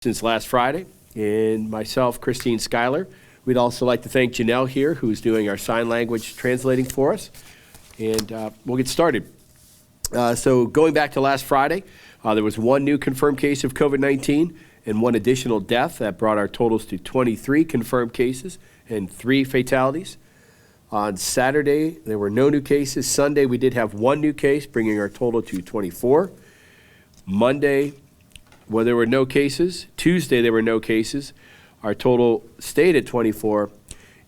Since last Friday, and myself, Christine Schuyler. We'd also like to thank Janelle here, who's doing our sign language translating for us. And we'll get started. So going back to last Friday, there was one new confirmed case of COVID-19 and one additional death. That brought our totals to 23 confirmed cases and 3 fatalities. On Saturday, there were no new cases. Sunday, we did have one new case, bringing our total to 24. Monday, well, there were no cases. Tuesday, there were no cases. Our total stayed at 24,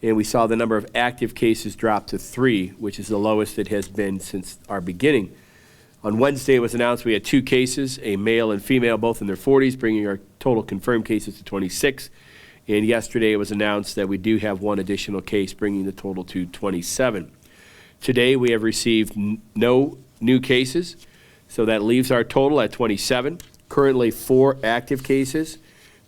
and we saw the number of active cases drop to 3, which is the lowest it has been since our beginning. On Wednesday, it was announced we had 2 cases, a male and female, both in their 40s, bringing our total confirmed cases to 26. And yesterday, it was announced that we do have one additional case, bringing the total to 27. Today, we have received no new cases, so that leaves our total at 27. Currently 4 active cases,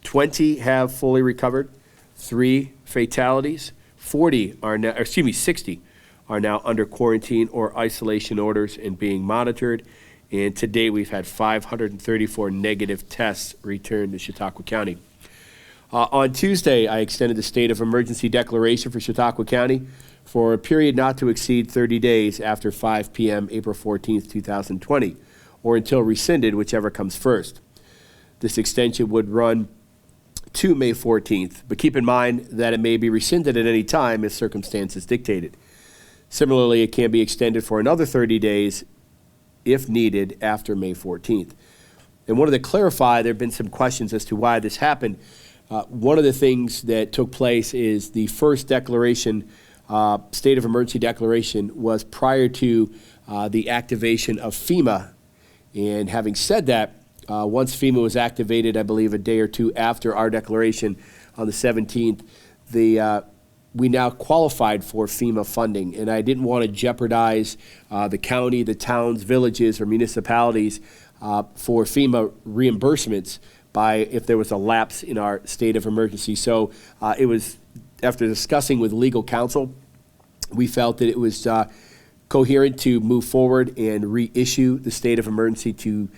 20 have fully recovered, 3 fatalities, 60 are now under quarantine or isolation orders and being monitored. And today we've had 534 negative tests returned to Chautauqua County. On Tuesday, I extended the state of emergency declaration for Chautauqua County for a period not to exceed 30 days after 5 p.m. April 14th, 2020. Or until rescinded, whichever comes first. This extension would run to May 14th, but keep in mind that it may be rescinded at any time as circumstances dictated. Similarly, it can be extended for another 30 days if needed after May 14th. And wanted to clarify, there have been some questions as to why this happened. One of the things that took place is the first declaration, state of emergency declaration, was prior to the activation of FEMA. And having said that, once FEMA was activated, I believe a day or two after our declaration on the 17th, we now qualified for FEMA funding. And I didn't want to jeopardize the county, the towns, villages, or municipalities for FEMA reimbursements by if there was a lapse in our state of emergency. So it was, after discussing with legal counsel, we felt that it was coherent to move forward and reissue the state of emergency to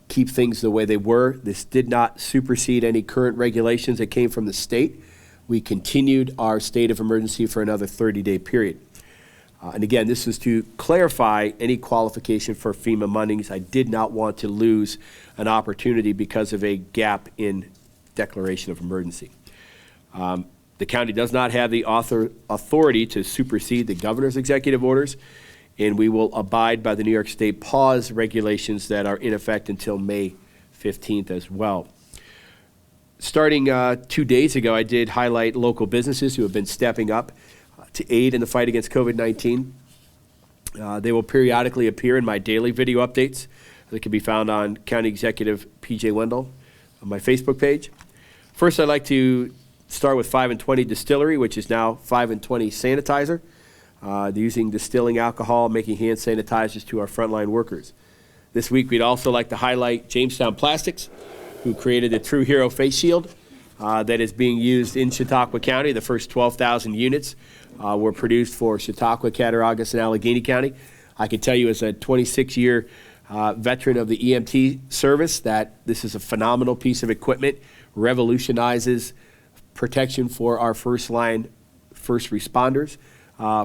keep things the way they were. This did not supersede any current regulations that came from the state. We continued our state of emergency for another 30-day period. And again, this is to clarify any qualification for FEMA monies. I did not want to lose an opportunity because of a gap in declaration of emergency. The county does not have the authority to supersede the governor's executive orders, and we will abide by the New York State pause regulations that are in effect until May 15th as well. Starting 2 days ago, I did highlight local businesses who have been stepping up to aid in the fight against COVID-19. They will periodically appear in my daily video updates that can be found on County Executive P.J. Wendell on my Facebook page. First, I'd like to start with 5 and 20 Distillery, which is now 5 and 20 Sanitizer. They're using distilling alcohol, making hand sanitizers to our frontline workers. This week, we'd also like to highlight Jamestown Plastics, who created the True Hero face shield that is being used in Chautauqua County. The first 12,000 units were produced for Chautauqua, Cattaraugus, and Allegheny County. I can tell you as a 26-year veteran of the EMT service that this is a phenomenal piece of equipment, revolutionizes protection for our first responders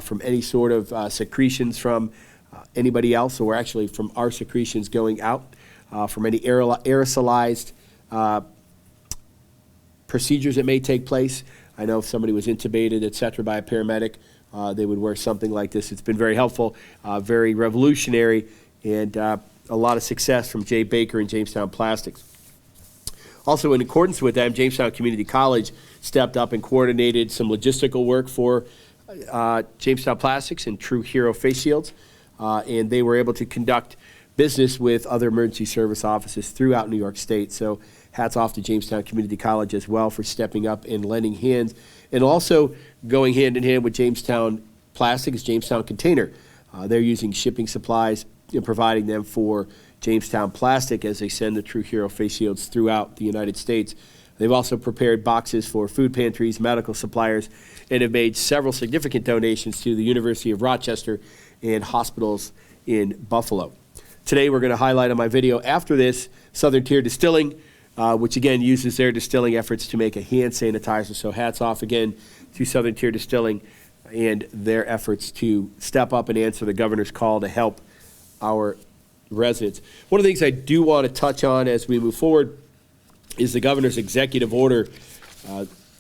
from any sort of secretions from anybody else, or actually from our secretions going out, from any aerosolized procedures that may take place. I know if somebody was intubated, et cetera, by a paramedic, they would wear something like this. It's been very helpful, very revolutionary, and a lot of success from Jay Baker and Jamestown Plastics. Also, in accordance with them, Jamestown Community College stepped up and coordinated some logistical work for Jamestown Plastics and True Hero face shields, and they were able to conduct business with other emergency service offices throughout New York State. So hats off to Jamestown Community College as well for stepping up and lending hands, and also going hand in hand with Jamestown Plastics, Jamestown Container. They're using shipping supplies and providing them for Jamestown Plastic as they send the True Hero face shields throughout the United States. They've also prepared boxes for food pantries, medical suppliers, and have made several significant donations to the University of Rochester and hospitals in Buffalo. Today we're going to highlight on my video after this Southern Tier Distilling, which again uses their distilling efforts to make a hand sanitizer. So hats off again to Southern Tier Distilling and their efforts to step up and answer the governor's call to help our residents. One of the things I do want to touch on as we move forward is the governor's executive order,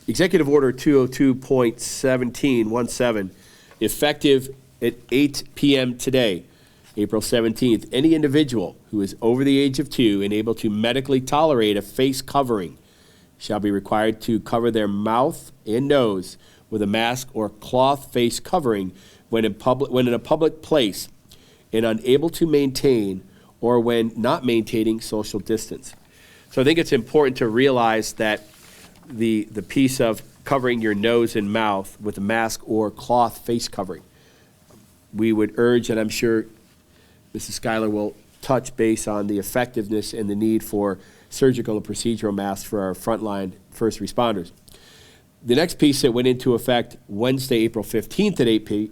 Executive Order 202.17, effective at 8 p.m. today, April 17th. Any individual who is over the age of 2 and able to medically tolerate a face covering shall be required to cover their mouth and nose with a mask or cloth face covering when in a public place and unable to maintain or when not maintaining social distance. So I think it's important to realize that the piece of covering your nose and mouth with a mask or cloth face covering, we would urge, and I'm sure Mrs. Schuyler will touch base on the effectiveness and the need for surgical and procedural masks for our frontline first responders. The next piece that went into effect Wednesday, April 15th at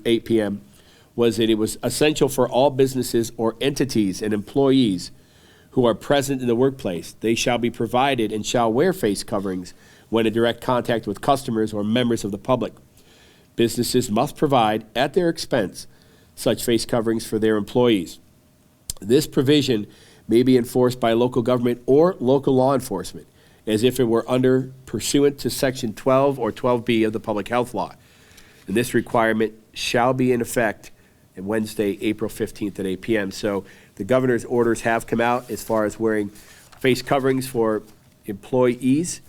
8 p.m. was that it was essential for all businesses or entities and employees who are present in the workplace. They shall be provided and shall wear face coverings when in direct contact with customers or members of the public. Businesses must provide, at their expense, such face coverings for their employees. This provision may be enforced by local government or local law enforcement, as if it were pursuant to Section 12 or 12B of the Public Health Law. And this requirement shall be in effect on Wednesday, April 15th at 8 p.m. So the governor's orders have come out as far as wearing face coverings for employees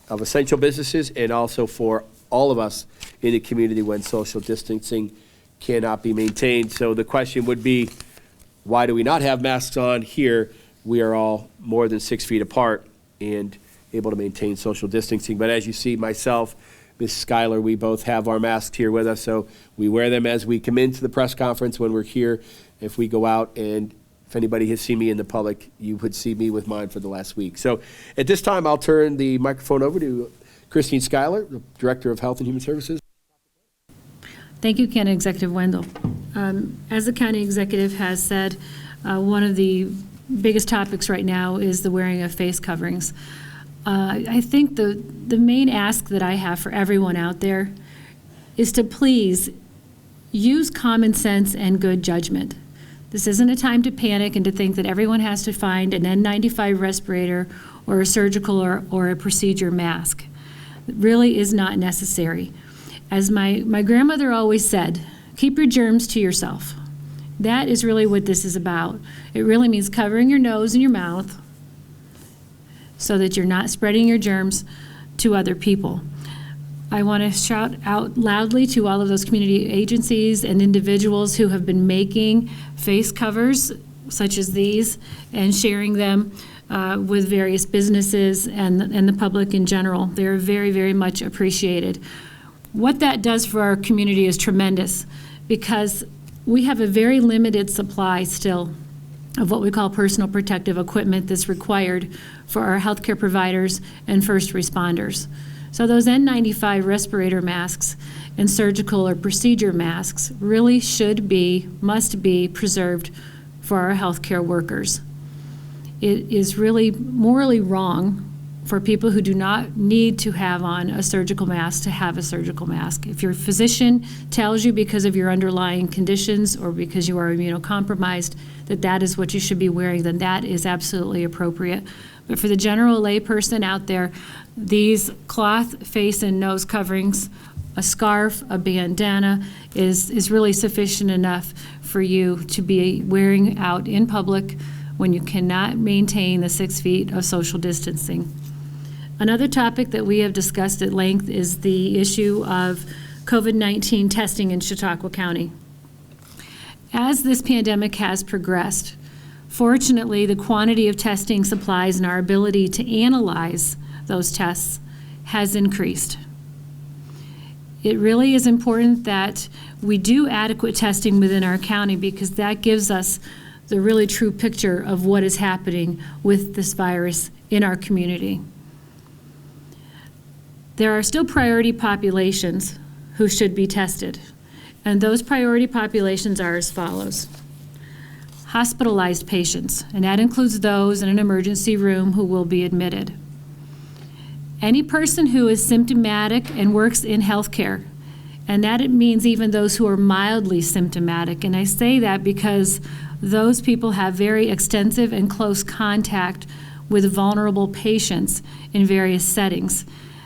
of essential businesses and also for all of us in the community when social distancing cannot be maintained. So the question would be, why do we not have masks on here? We are all more than 6 feet apart and able to maintain social distancing. But as you see, myself, Ms. Schuyler, we both have our masks here with us, so we wear them as we come into the press conference when we're here. If we go out, and if anybody has seen me in the public, you would see me with mine for the last week. So at this time, I'll turn the microphone over to Christine Schuyler, the Director of Health and Human Services. Thank you, County Executive Wendell. As the County Executive has said, one of the biggest topics right now is the wearing of face coverings. I think the main ask that I have for everyone out there is to please use common sense and good judgment. This isn't a time to panic and to think that everyone has to find an N95 respirator or a surgical or a procedure mask. It really is not necessary. As my grandmother always said, keep your germs to yourself. That is really what this is about. It really means covering your nose and your mouth so that you're not spreading your germs to other people. I want to shout out loudly to all of those community agencies and individuals who have been making face covers such as these and sharing them with various businesses and the public in general. They're very, very much appreciated. What that does for our community is tremendous because we have a very limited supply still of what we call personal protective equipment that's required for our healthcare providers and first responders. So those N95 respirator masks and surgical or procedure masks really must be preserved for our healthcare workers. It is really morally wrong for people who do not need to have on a surgical mask to have a surgical mask. If your physician tells you because of your underlying conditions or because you are immunocompromised that is what you should be wearing, then that is absolutely appropriate. But for the general layperson out there, these cloth face and nose coverings, a scarf, a bandana is really sufficient enough for you to be wearing out in public when you cannot maintain the 6 feet of social distancing. Another topic that we have discussed at length is the issue of COVID-19 testing in Chautauqua County. As this pandemic has progressed, fortunately, the quantity of testing supplies and our ability to analyze those tests has increased. It really is important that we do adequate testing within our county because that gives us the really true picture of what is happening with this virus in our community. There are still priority populations who should be tested, and those priority populations are as follows. hospitalized patients, and that includes those in an emergency room who will be admitted. Any person who is symptomatic and works in healthcare, and that it means even those who are mildly symptomatic. And I say that because those people have very extensive and close contact with vulnerable patients in various settings,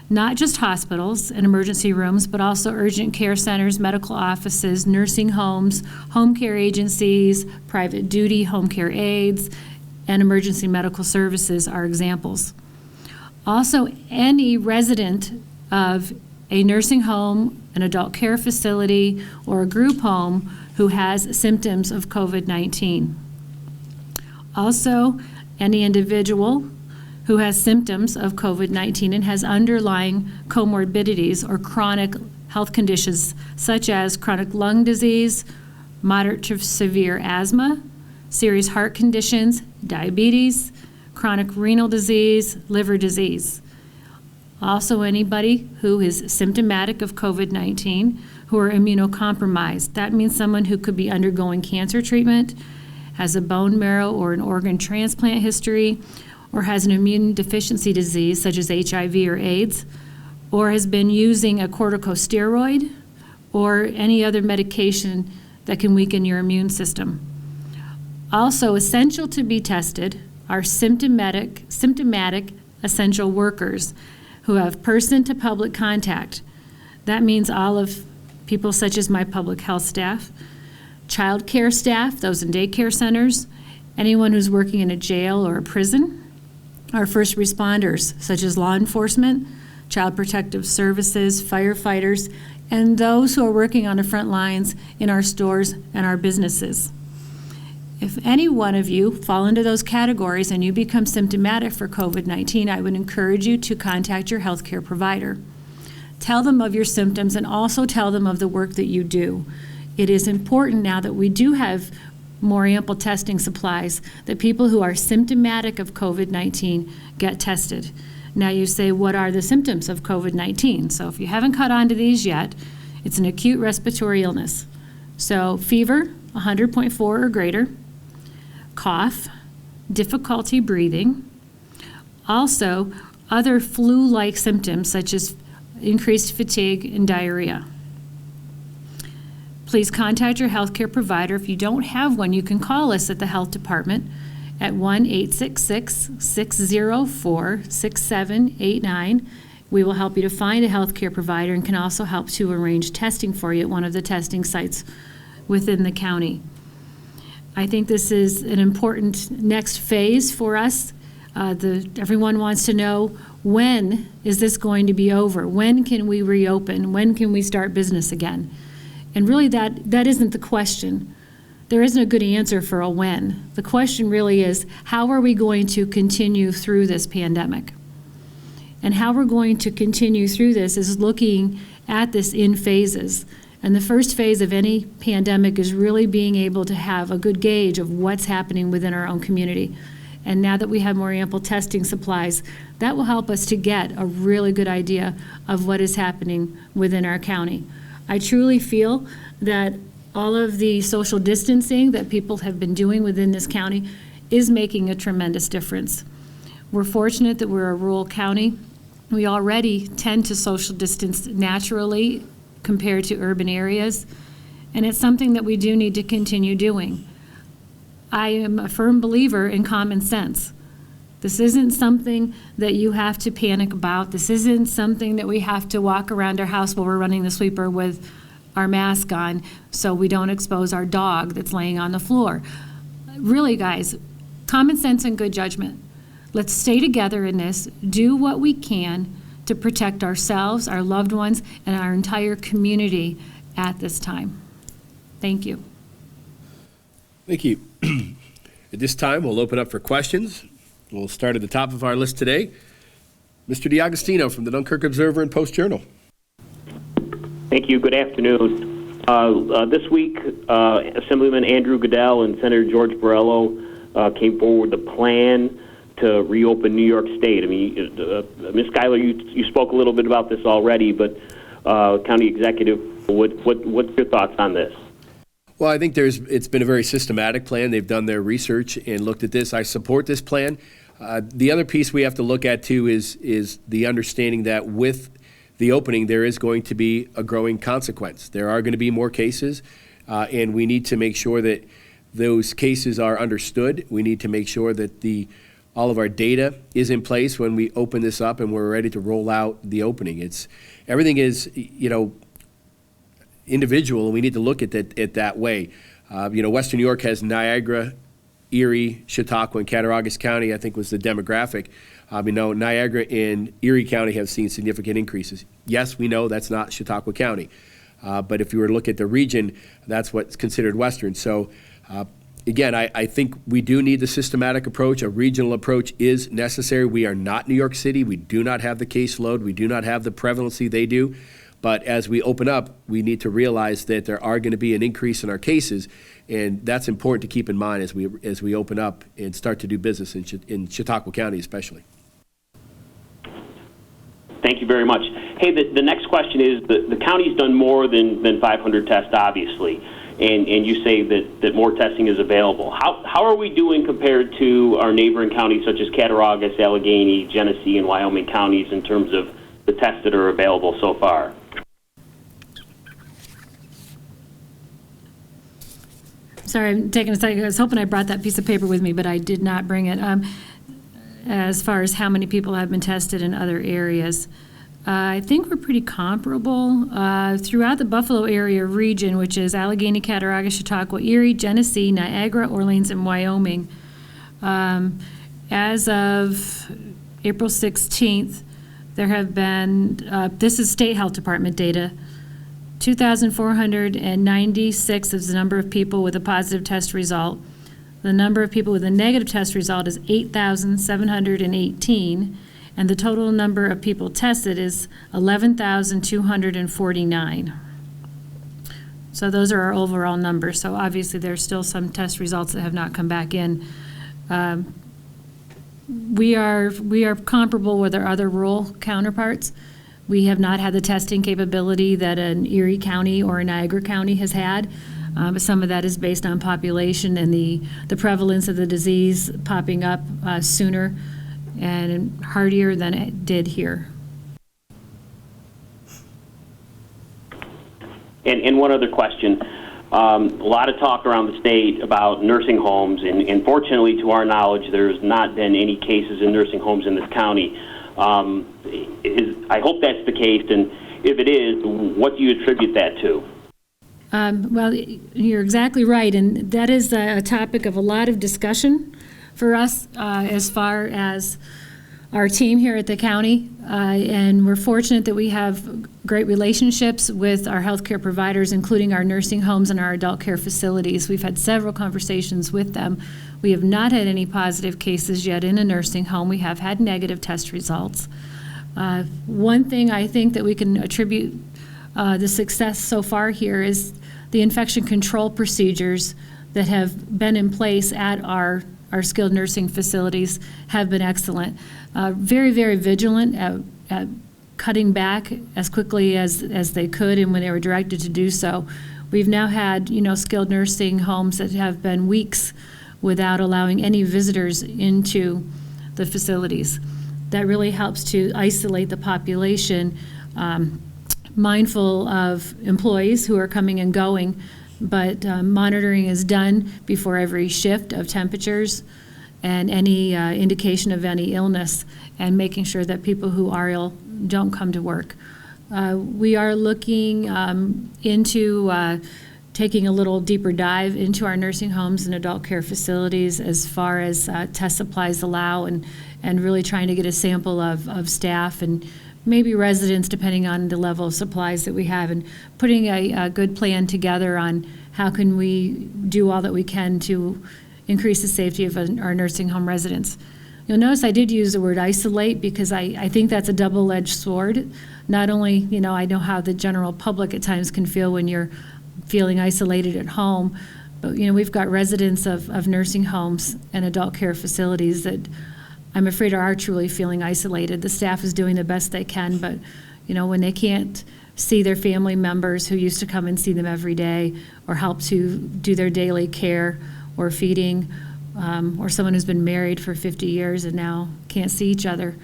not just hospitals and emergency rooms, but also urgent care centers, medical offices, nursing homes, home care agencies, private duty home care aides, and emergency medical services are examples. Also, any resident of a nursing home, an adult care facility, or a group home who has symptoms of COVID-19. Also, any individual who has symptoms of COVID-19 and has underlying comorbidities or chronic health conditions such as chronic lung disease, moderate to severe asthma, serious heart conditions, diabetes, chronic renal disease, liver disease. Also, anybody who is symptomatic of COVID-19 who are immunocompromised. That means someone who could be undergoing cancer treatment, has a bone marrow or an organ transplant history, or has an immune deficiency disease such as HIV or AIDS, or has been using a corticosteroid or any other medication that can weaken your immune system. Also essential to be tested are symptomatic essential workers who have person-to-public contact. That means all of people such as my public health staff, child care staff, those in daycare centers, anyone who's working in a jail or a prison, our first responders such as law enforcement, child protective services, firefighters, and those who are working on the front lines in our stores and our businesses. If any one of you fall into those categories and you become symptomatic for COVID-19, I would encourage you to contact your healthcare provider. Tell them of your symptoms and also tell them of the work that you do. It is important now that we do have more ample testing supplies that people who are symptomatic of COVID-19 get tested. Now you say, what are the symptoms of COVID-19? So if you haven't caught on to these yet, it's an acute respiratory illness. So fever, 100.4 or greater, cough, difficulty breathing, also other flu-like symptoms such as increased fatigue and diarrhea. Please contact your healthcare provider. If you don't have one, you can call us at the health department at 1-866-604-6789. We will help you to find a healthcare provider and can also help to arrange testing for you at one of the testing sites within the county. I think this is an important next phase for us. Everyone wants to know, when is this going to be over? When can we reopen? When can we start business again? And really that isn't the question. There isn't a good answer for a when. The question really is, how are we going to continue through this pandemic? And how we're going to continue through this is looking at this in phases. And the first phase of any pandemic is really being able to have a good gauge of what's happening within our own community. And now that we have more ample testing supplies, that will help us to get a really good idea of what is happening within our county. I truly feel that all of the social distancing that people have been doing within this county is making a tremendous difference. We're fortunate that we're a rural county. We already tend to social distance naturally compared to urban areas, and it's something that we do need to continue doing. I am a firm believer in common sense. This isn't something that you have to panic about. This isn't something that we have to walk around our house while we're running the sweeper with our mask on so we don't expose our dog that's laying on the floor. Really, guys, common sense and good judgment. Let's stay together in this, do what we can to protect ourselves, our loved ones, and our entire community at this time. Thank you. Thank you. At this time, we'll open up for questions. We'll start at the top of our list today. Mr. DiAgostino from the Dunkirk Observer and Post-Journal. Thank you. Good afternoon. This week, Assemblyman Andrew Goodell and Senator George Borrello came forward with a plan to reopen New York State. I mean, Ms. Schuyler, you spoke a little bit about this already, but County Executive, what's your thoughts on this? Well, I think it's been a very systematic plan. They've done their research and looked at this. I support this plan. The other piece we have to look at too is the understanding that with the opening, there is going to be a growing consequence. There are going to be more cases, and we need to make sure that those cases are understood. We need to make sure that all of our data is in place when we open this up and we're ready to roll out the opening. Everything is, individual, and we need to look at it that way. Western New York has Niagara, Erie, Chautauqua, and Cattaraugus County, I think was the demographic. Niagara and Erie County have seen significant increases. Yes, we know that's not Chautauqua County, but if you were to look at the region, that's what's considered Western. So again, I think we do need the systematic approach. A regional approach is necessary. We are not New York City. We do not have the caseload. We do not have the prevalency they do. But as we open up, we need to realize that there are going to be an increase in our cases, and that's important to keep in mind as we open up and start to do business in Chautauqua County especially. Thank you very much. Hey, the next question is, the county's done more than 500 tests, obviously, and you say that more testing is available. How are we doing compared to our neighboring counties such as Cattaraugus, Allegheny, Genesee, and Wyoming counties in terms of the tests that are available so far? Sorry, I'm taking a second. I was hoping I brought that piece of paper with me, but I did not bring it. As far as how many people have been tested in other areas, I think we're pretty comparable. Throughout the Buffalo area region, which is Allegheny, Cattaraugus, Chautauqua, Erie, Genesee, Niagara, Orleans, and Wyoming, as of April 16th, there have been, this is State Health Department data, 2,496 is the number of people with a positive test result. The number of people with a negative test result is 8,718, and the total number of people tested is 11,249. So those are our overall numbers. So obviously there's still some test results that have not come back in. We are comparable with our other rural counterparts. We have not had the testing capability that an Erie County or a Niagara County has had. But some of that is based on population and the prevalence of the disease popping up sooner and hardier than it did here. And one other question. A lot of talk around the state about nursing homes, and fortunately, to our knowledge, there's not been any cases in nursing homes in this county. I hope that's the case, and if it is, what do you attribute that to? Well, you're exactly right, and that is a topic of a lot of discussion for us as far as our team here at the county, and we're fortunate that we have great relationships with our healthcare providers, including our nursing homes and our adult care facilities. We've had several conversations with them. We have not had any positive cases yet in a nursing home. We have had negative test results. One thing I think that we can attribute the success so far here is the infection control procedures that have been in place at our skilled nursing facilities have been excellent. Very, very vigilant at cutting back as quickly as they could and when they were directed to do so. We've now had, skilled nursing homes that have been weeks without allowing any visitors into the facilities. That really helps to isolate the population, mindful of employees who are coming and going, but monitoring is done before every shift of temperatures and any indication of any illness, and making sure that people who are ill don't come to work. We are looking into taking a little deeper dive into our nursing homes and adult care facilities as far as test supplies allow, and really trying to get a sample of staff and maybe residents, depending on the level of supplies that we have, and putting a good plan together on how can we do all that we can to increase the safety of our nursing home residents. You'll notice I did use the word isolate because I think that's a double-edged sword. Not only, I know how the general public at times can feel when you're feeling isolated at home, but, we've got residents of nursing homes and adult care facilities that I'm afraid are truly feeling isolated. The staff is doing the best they can, but, when they can't see their family members who used to come and see them every day, or help to do their daily care or feeding, or someone who's been married for 50 years and now can't see each other.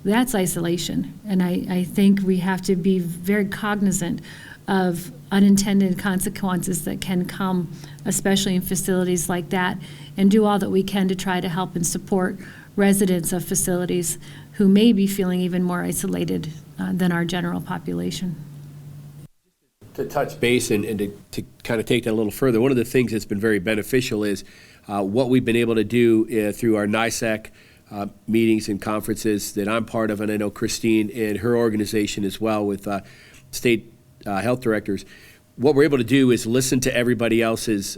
That's isolation. And I think we have to be very cognizant of unintended consequences that can come, especially in facilities like that, and do all that we can to try to help and support residents of facilities who may be feeling even more isolated than our general population. To touch base and to kind of take that a little further, one of the things that's been very beneficial is what we've been able to do through our NISAC meetings and conferences that I'm part of, and I know Christine and her organization as well with state health directors. What we're able to do is listen to everybody else's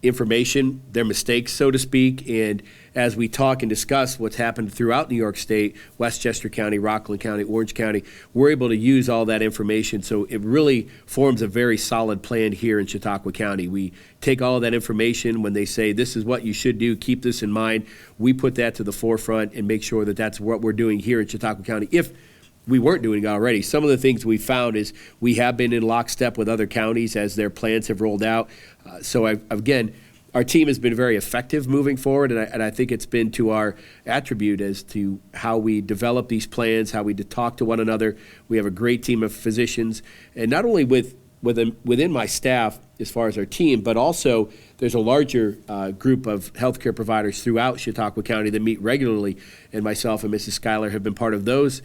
information, their mistakes, so to speak, and as we talk and discuss what's happened throughout New York State, Westchester County, Rockland County, Orange County, we're able to use all that information, so it really forms a very solid plan here in Chautauqua County. We take all of that information when they say, this is what you should do, keep this in mind. We put that to the forefront and make sure that that's what we're doing here in Chautauqua County. If we weren't doing it already. Some of the things we found is we have been in lockstep with other counties as their plans have rolled out. Again, our team has been very effective moving forward, and I think it's been to our attribute as to how we develop these plans, how we talk to one another. We have a great team of physicians, and not only within my staff as far as our team, but also there's a larger group of healthcare providers throughout Chautauqua County that meet regularly, and myself and Mrs. Schuyler have been part of those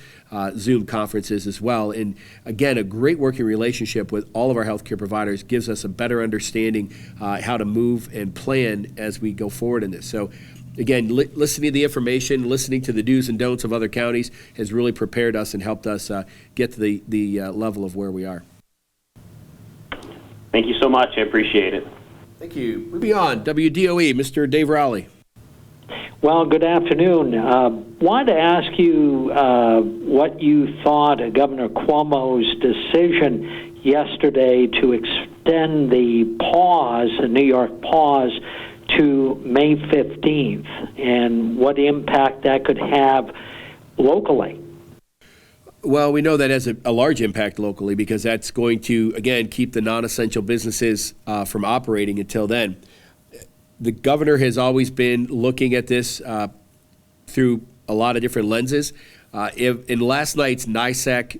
Zoom conferences as well. And again, a great working relationship with all of our healthcare providers gives us a better understanding how to move and plan as we go forward in this. So again, listening to the information, listening to the do's and don'ts of other counties has really prepared us and helped us get to the level of where we are. Thank you so much. I appreciate it. Thank you. Moving on, WDOE, Mr. Dave Rowley. Well, good afternoon. Wanted to ask you what you thought of Governor Cuomo's decision yesterday to extend the New York pause, to May 15th, and what impact that could have locally. Well, we know that has a large impact locally because that's going to, again, keep the non-essential businesses from operating until then. The governor has always been looking at this through a lot of different lenses. In last night's NISAC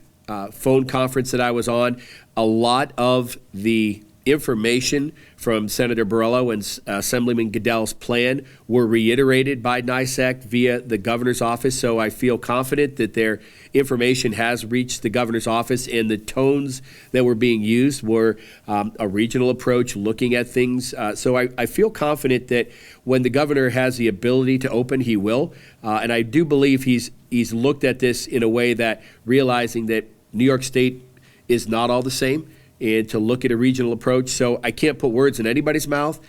phone conference that I was on, a lot of the information from Senator Borrello and Assemblyman Goodell's plan were reiterated by NISAC via the governor's office, so I feel confident that their information has reached the governor's office, and the tones that were being used were a regional approach, looking at things. So I feel confident that when the governor has the ability to open, he will, and I do believe he's looked at this in a way that realizing that New York State is not all the same, and to look at a regional approach. So I can't put words in anybody's mouth.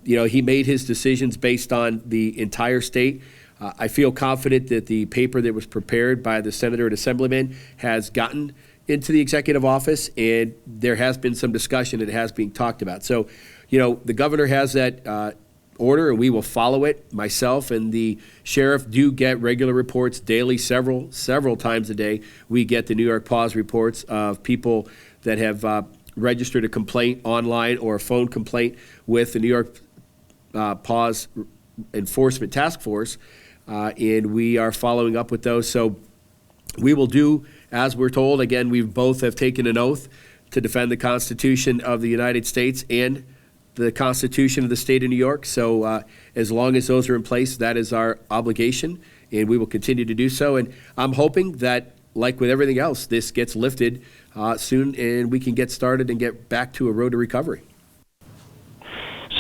He made his decisions based on the entire state. I feel confident that the paper that was prepared by the senator and assemblyman has gotten into the executive office, and there has been some discussion and it has been talked about. So, the governor has that order, and we will follow it. Myself and the sheriff do get regular reports daily, several times a day. We get the New York Pause reports of people that have registered a complaint online or a phone complaint with the New York Pause Enforcement Task Force, and we are following up with those. So we will do as we're told. Again, we both have taken an oath to defend the Constitution of the United States and the Constitution of the state of New York. So as long as those are in place, that is our obligation, and we will continue to do so. And I'm hoping that, like with everything else, this gets lifted soon and we can get started and get back to a road to recovery.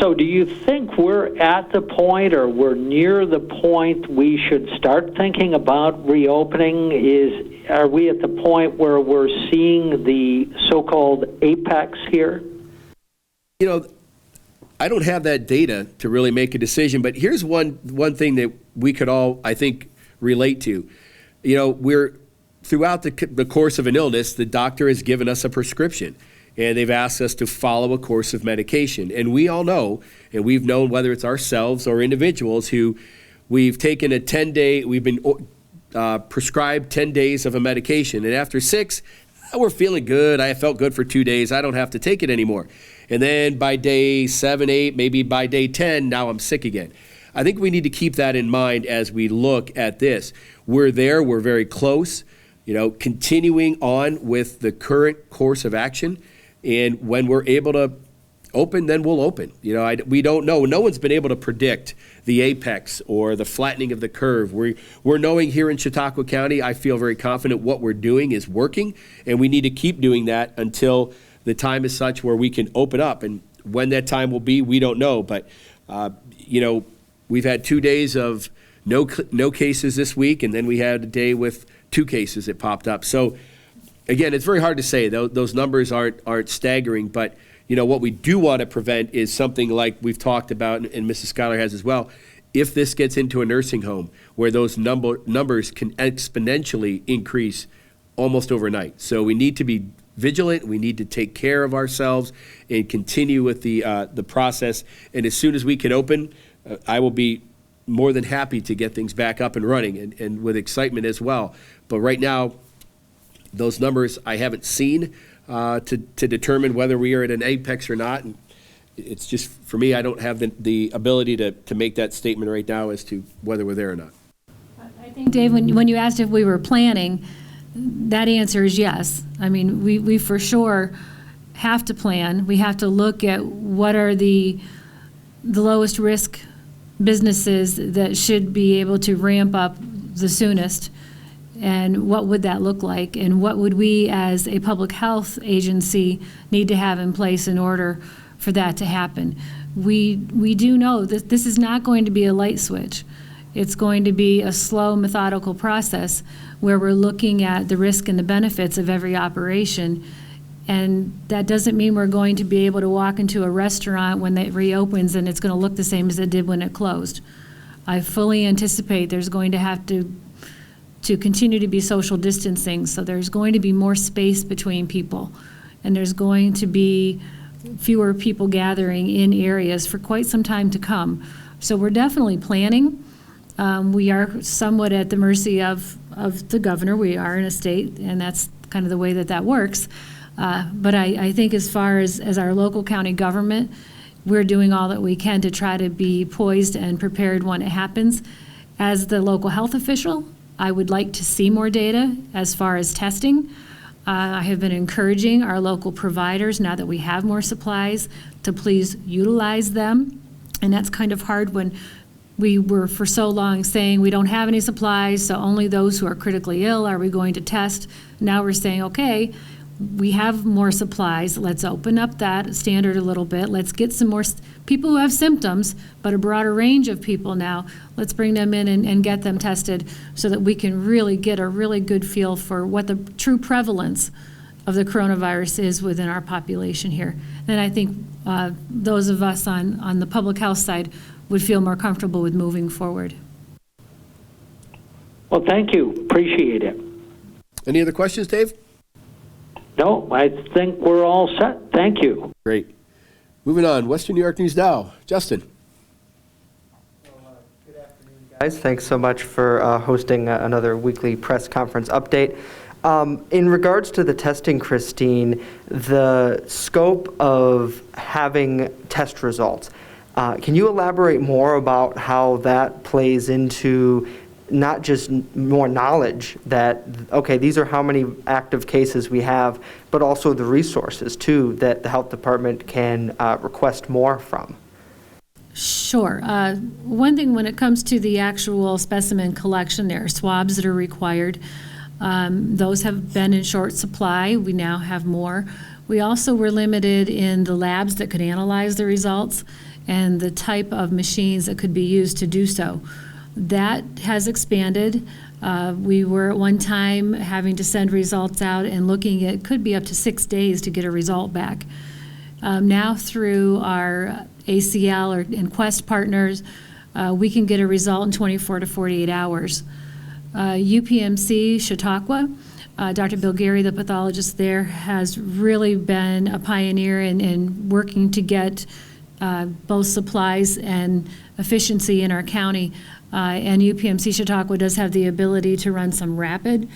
So do you think we're at the point, or we're near the point we should start thinking about reopening? Are we at the point where we're seeing the so-called apex here? I don't have that data to really make a decision, but here's one thing that we could all, I think, relate to. We're throughout the course of an illness, the doctor has given us a prescription, and they've asked us to follow a course of medication. And we all know, and we've known, whether it's ourselves or individuals who we've taken we've been prescribed 10 days of a medication, and after 6, we're feeling good. I felt good for 2 days. I don't have to take it anymore. And then by day 7, 8, maybe by day 10, now I'm sick again. I think we need to keep that in mind as we look at this. We're there. We're very close, continuing on with the current course of action. And when we're able to open, then we'll open. We don't know. No one's been able to predict the apex or the flattening of the curve. We're knowing here in Chautauqua County, I feel very confident what we're doing is working, and we need to keep doing that until the time is such where we can open up. And when that time will be, we don't know. But, we've had 2 days of no cases this week, and then we had a day with 2 cases that popped up. So, again, it's very hard to say. Those numbers aren't staggering, but what we do want to prevent is something like we've talked about, and Mrs. Schuyler has as well. If this gets into a nursing home where those numbers can exponentially increase almost overnight. So we need to be vigilant. We need to take care of ourselves and continue with the process. And as soon as we can open, I will be more than happy to get things back up and running and with excitement as well. But right now, those numbers I haven't seen to determine whether we are at an apex or not. And it's just, for me, I don't have the ability to make that statement right now as to whether we're there or not. I think, Dave, when you asked if we were planning, that answer is yes. I mean, we for sure have to plan. We have to look at what are the lowest risk businesses that should be able to ramp up the soonest. And what would that look like? And what would we as a public health agency need to have in place in order for that to happen? We do know that this is not going to be a light switch. It's going to be a slow, methodical process where we're looking at the risk and the benefits of every operation. And that doesn't mean we're going to be able to walk into a restaurant when it reopens and it's going to look the same as it did when it closed. I fully anticipate there's going to have to continue to be social distancing, so there's going to be more space between people, and there's going to be fewer people gathering in areas for quite some time to come. So we're definitely planning. We are somewhat at the mercy of the governor. We are in a state, and that's kind of the way that works. But I think as far as our local county government, we're doing all that we can to try to be poised and prepared when it happens. As the local health official, I would like to see more data as far as testing. I have been encouraging our local providers, now that we have more supplies, to please utilize them. And that's kind of hard when we were for so long saying we don't have any supplies, so only those who are critically ill are we going to test. Now we're saying, okay, we have more supplies. Let's open up that standard a little bit. Let's get some more people who have symptoms, but a broader range of people now. Let's bring them in and get them tested so that we can really get a really good feel for what the true prevalence of the coronavirus is within our population here. And I think those of us on the public health side would feel more comfortable with moving forward. Well, thank you. Appreciate it. Any other questions, Dave? No, I think we're all set. Thank you. Great. Moving on, Western New York News Now. Justin. Good afternoon, guys. Thanks so much for hosting another weekly press conference update. In regards to the testing, Christine, the scope of having test results, can you elaborate more about how that plays into not just more knowledge that, okay, these are how many active cases we have, but also the resources, too, that the health department can request more from? Sure. One thing when it comes to the actual specimen collection, there are swabs that are required. Those have been in short supply. We now have more. We also were limited in the labs that could analyze the results and the type of machines that could be used to do so. That has expanded. We were at one time having to send results out and looking at, could be up to 6 days to get a result back. Now through our ACL and Quest partners, we can get a result in 24 to 48 hours. UPMC Chautauqua, Dr. Bill Gary, the pathologist there, has really been a pioneer in working to get both supplies and efficiency in our county. And UPMC Chautauqua does have the ability to run some rapid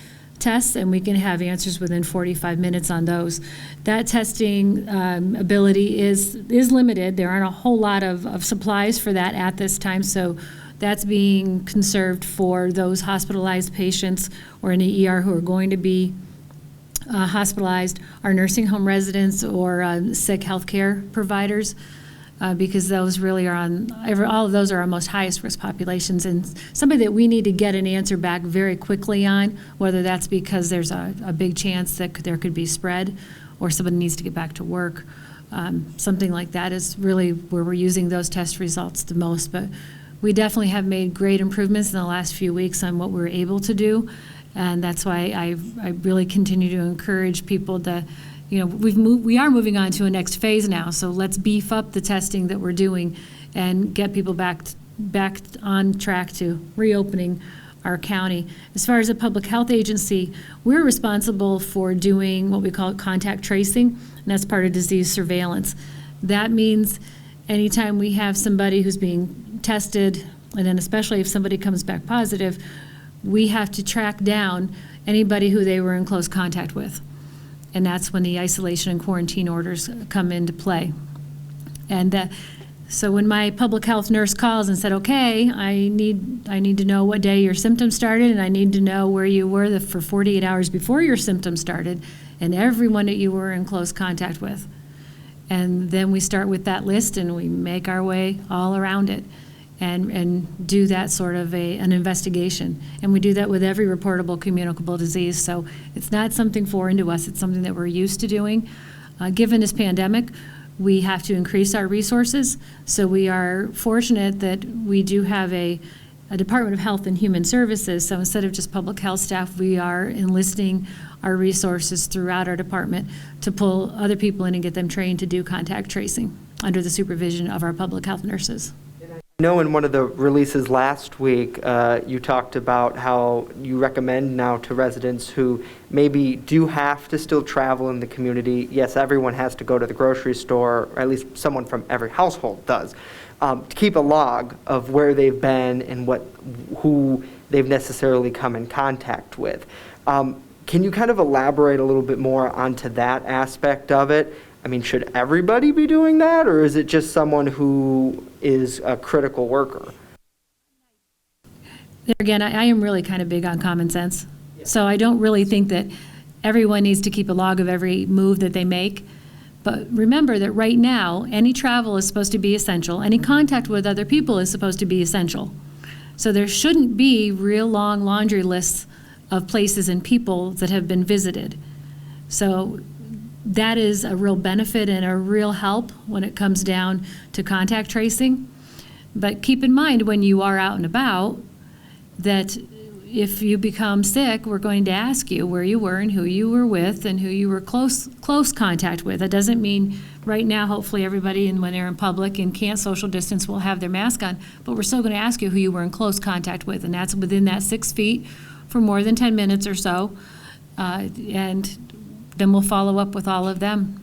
tests, and we can have answers within 45 minutes on those. That testing ability is limited. There aren't a whole lot of supplies for that at this time, so that's being conserved for those hospitalized patients or in the ER who are going to be hospitalized, our nursing home residents or sick healthcare providers, because those really are all of those are our most highest risk populations, and somebody that we need to get an answer back very quickly on, whether that's because there's a big chance that there could be spread or somebody needs to get back to work. Something like that is really where we're using those test results the most. But we definitely have made great improvements in the last few weeks on what we're able to do. And that's why I really continue to encourage people to, we are moving on to a next phase now. So let's beef up the testing that we're doing and get people back on track to reopening our county. As far as a public health agency, we're responsible for doing what we call contact tracing, and that's part of disease surveillance. That means anytime we have somebody who's being tested, and then especially if somebody comes back positive, we have to track down anybody who they were in close contact with. And that's when the isolation and quarantine orders come into play. And so when my public health nurse calls and said, okay, I need to know what day your symptoms started, and I need to know where you were for 48 hours before your symptoms started, and everyone that you were in close contact with. And then we start with that list and we make our way all around it and do that sort of an investigation. And we do that with every reportable communicable disease. So it's not something foreign to us. It's something that we're used to doing. Given this pandemic, we have to increase our resources. So we are fortunate that we do have a Department of Health and Human Services. So instead of just public health staff, we are enlisting our resources throughout our department to pull other people in and get them trained to do contact tracing under the supervision of our public health nurses. I know in one of the releases last week, you talked about how you recommend now to residents who maybe do have to still travel in the community. Yes, everyone has to go to the grocery store, or at least someone from every household does, to keep a log of where they've been and who they've necessarily come in contact with. Can you kind of elaborate a little bit more onto that aspect of it? I mean, should everybody be doing that, or is it just someone who is a critical worker? There again, I am really kind of big on common sense. So I don't really think that everyone needs to keep a log of every move that they make. But remember that right now, any travel is supposed to be essential. Any contact with other people is supposed to be essential. So there shouldn't be real long laundry lists of places and people that have been visited. So that is a real benefit and a real help when it comes down to contact tracing. But keep in mind when you are out and about that if you become sick, we're going to ask you where you were and who you were with and who you were close contact with. That doesn't mean right now, hopefully everybody, and when they're in public and can't social distance, will have their mask on, but we're still going to ask you who you were in close contact with, and that's within that 6 feet for more than 10 minutes or so. And then we'll follow up with all of them.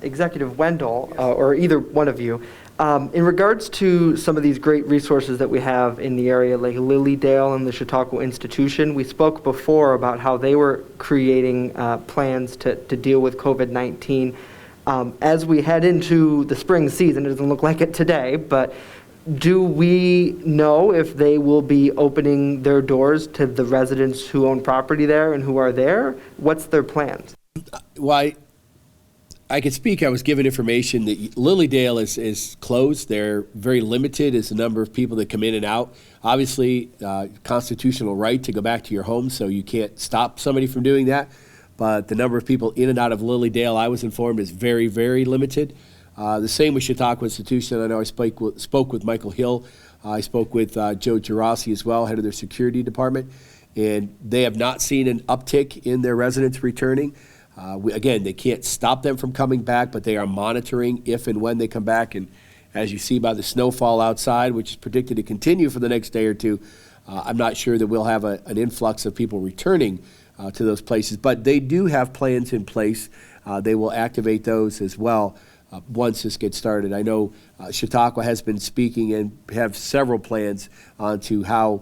Executive Wendell, or either one of you, in regards to some of these great resources that we have in the area, like Lilydale and the Chautauqua Institution, we spoke before about how they were creating plans to deal with COVID-19. As we head into the spring season, it doesn't look like it today, but do we know if they will be opening their doors to the residents who own property there and who are there? What's their plans? Well, I can speak. I was given information that Lilydale is closed. They're very limited as the number of people that come in and out. Obviously, constitutional right to go back to your home, so you can't stop somebody from doing that. But the number of people in and out of Lilydale, I was informed, is very, very limited. The same with Chautauqua Institution. I know I spoke with Michael Hill. I spoke with Joe Gerasi as well, head of their security department, and they have not seen an uptick in their residents returning. Again, they can't stop them from coming back, but they are monitoring if and when they come back. And as you see by the snowfall outside, which is predicted to continue for the next day or two, I'm not sure that we'll have an influx of people returning to those places. But they do have plans in place. They will activate those as well once this gets started. I know Chautauqua has been speaking and have several plans onto how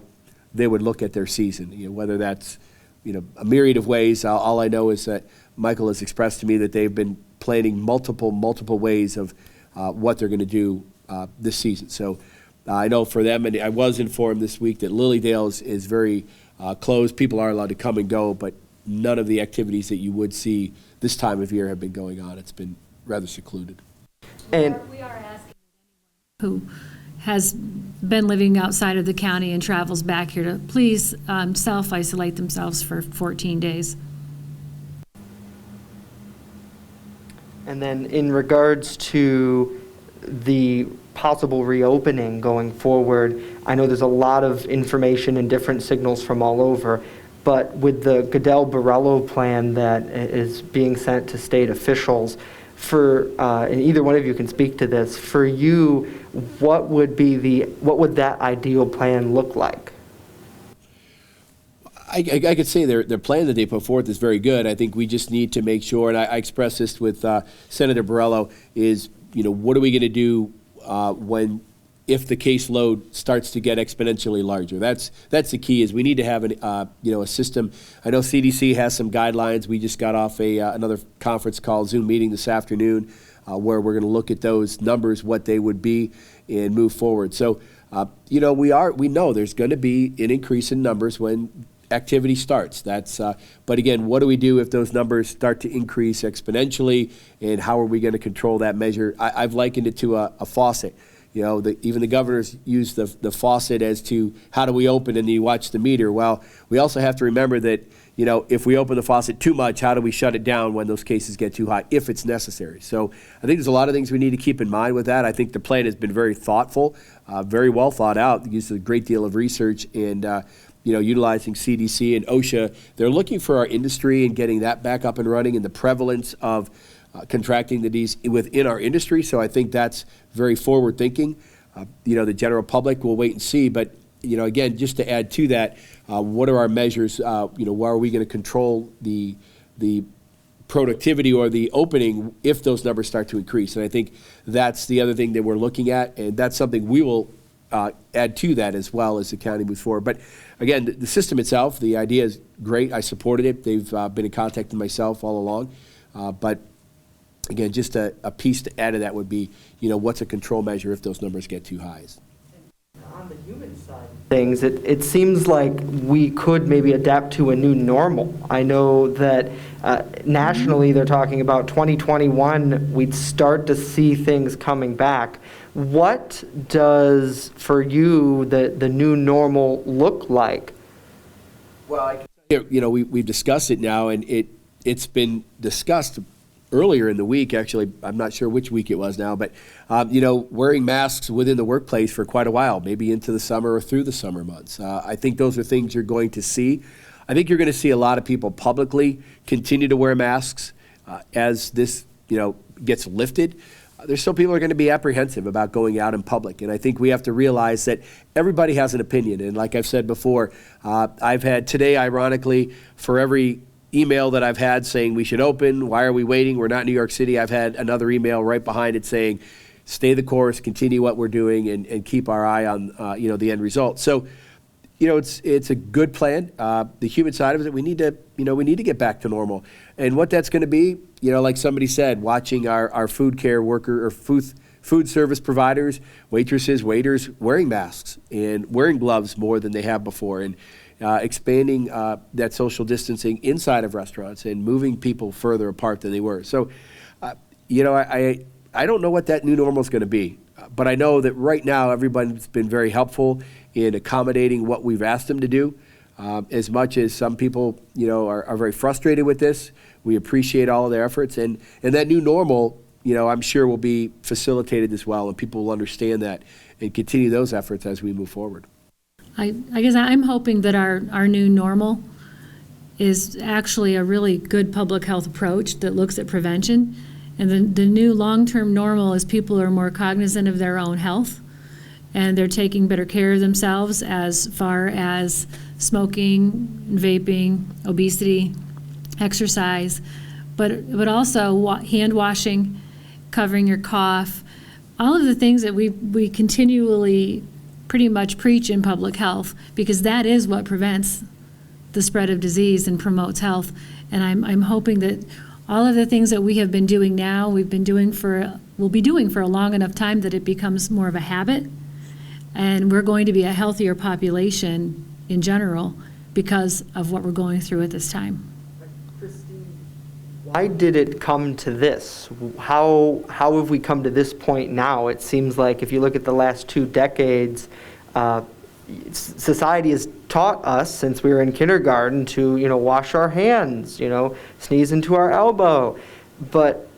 they would look at their season, whether that's a myriad of ways. All I know is that Michael has expressed to me that they've been planning multiple ways of what they're going to do this season. So I know for them, and I was informed this week that Lilydale is very closed. People are allowed to come and go, but none of the activities that you would see this time of year have been going on. It's been rather secluded. And We are asking who has been living outside of the county and travels back here to please self-isolate themselves for 14 days. And then in regards to the possible reopening going forward, I know there's a lot of information and different signals from all over, but with the Goodell-Borrello plan that is being sent to state officials, and either one of you can speak to this, for you, what would that ideal plan look like? I could say their plan that they put forth is very good. I think we just need to make sure, and I expressed this with Senator Borrello, is what are we going to do if the caseload starts to get exponentially larger? That's the key. Is we need to have a system. I know CDC has some guidelines. We just got off another conference call, Zoom meeting this afternoon, where we're going to look at those numbers, what they would be, and move forward. So we know there's going to be an increase in numbers when activity starts. But again, what do we do if those numbers start to increase exponentially, and how are we going to control that measure? I've likened it to a faucet. Even the governors use the faucet as to how do we open, and you watch the meter. Well, we also have to remember that if we open the faucet too much, how do we shut it down when those cases get too high, if it's necessary? So I think there's a lot of things we need to keep in mind with that. I think the plan has been very thoughtful, very well thought out, uses a great deal of research, and utilizing CDC and OSHA. They're looking for our industry and getting that back up and running, and the prevalence of contracting the disease within our industry. So I think that's very forward thinking. The general public will wait and see. But, again, just to add to that, what are our measures? Why are we going to control the productivity or the opening if those numbers start to increase? And I think that's the other thing that we're looking at, and that's something we will add to that as well as the county moves forward. But again, the system itself, the idea is great. I supported it. They've been in contact with myself all along. But again, just a piece to add to that would be, what's a control measure if those numbers get too high? On the human side of things, it seems like we could maybe adapt to a new normal. I know that nationally they're talking about 2021, we'd start to see things coming back. What does, for you, the new normal look like? Well, I can tell you, we've discussed it now, and it's been discussed earlier in the week. Actually, I'm not sure which week it was now, but wearing masks within the workplace for quite a while, maybe into the summer or through the summer months. I think those are things you're going to see. I think you're going to see a lot of people publicly continue to wear masks as this gets lifted. There's still people who are going to be apprehensive about going out in public. And I think we have to realize that everybody has an opinion. And like I've said before, I've had today, ironically, for every email that I've had saying we should open, why are we waiting? We're not in New York City. I've had another email right behind it saying, stay the course, continue what we're doing, and keep our eye on the end result. So, it's a good plan. The human side of it, we need to get back to normal. And what that's going to be, like somebody said, watching our food care worker or food service providers, waitresses, waiters wearing masks and wearing gloves more than they have before, and expanding that social distancing inside of restaurants and moving people further apart than they were. So, I don't know what that new normal is going to be, but I know that right now everybody's been very helpful in accommodating what we've asked them to do. As much as some people, are very frustrated with this, we appreciate all of their efforts, and that new normal, I'm sure will be facilitated as well, and people will understand that and continue those efforts as we move forward. I guess I'm hoping that our new normal is actually a really good public health approach that looks at prevention. And the new long-term normal is people are more cognizant of their own health, and they're taking better care of themselves as far as smoking, vaping, obesity, exercise, but also hand washing covering your cough, all of the things that we continually pretty much preach in public health, because that is what prevents the spread of disease and promotes health. And I'm hoping that all of the things that we have been doing now, we'll be doing for a long enough time that it becomes more of a habit, and we're going to be a healthier population in general because of what we're going through at this time. Why did it come to this? How have we come to this point now? It seems like if you look at the last 2 decades, society has taught us since we were in kindergarten to, wash our hands, sneeze into our elbow. But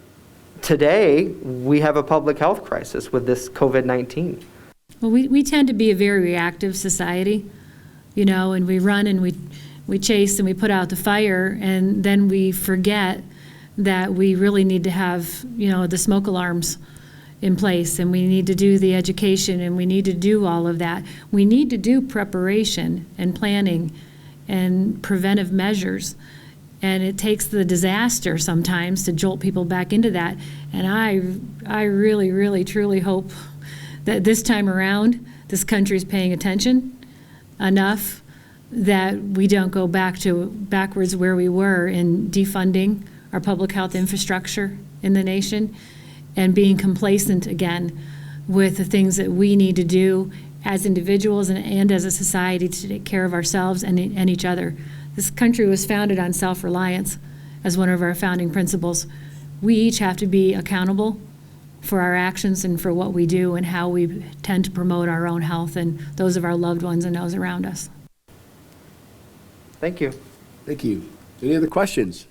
today, we have a public health crisis with this COVID-19. Well, we tend to be a very reactive society, and we run and we chase and we put out the fire, and then we forget that we really need to have, the smoke alarms in place, and we need to do the education, and we need to do all of that. We need to do preparation and planning and preventive measures, and it takes the disaster sometimes to jolt people back into that. And I really, really, truly hope that this time around, this country is paying attention enough that we don't go backwards where we were in defunding our public health infrastructure in the nation and being complacent again with the things that we need to do as individuals and as a society to take care of ourselves and each other. This country was founded on self-reliance as one of our founding principles. We each have to be accountable for our actions and for what we do and how we tend to promote our own health and those of our loved ones and those around us. Thank you. Thank you. Any other questions?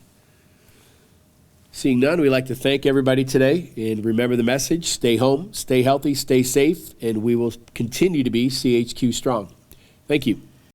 Seeing none, we'd like to thank everybody today, and remember the message: stay home, stay healthy, stay safe, and we will continue to be CHQ strong. Thank you.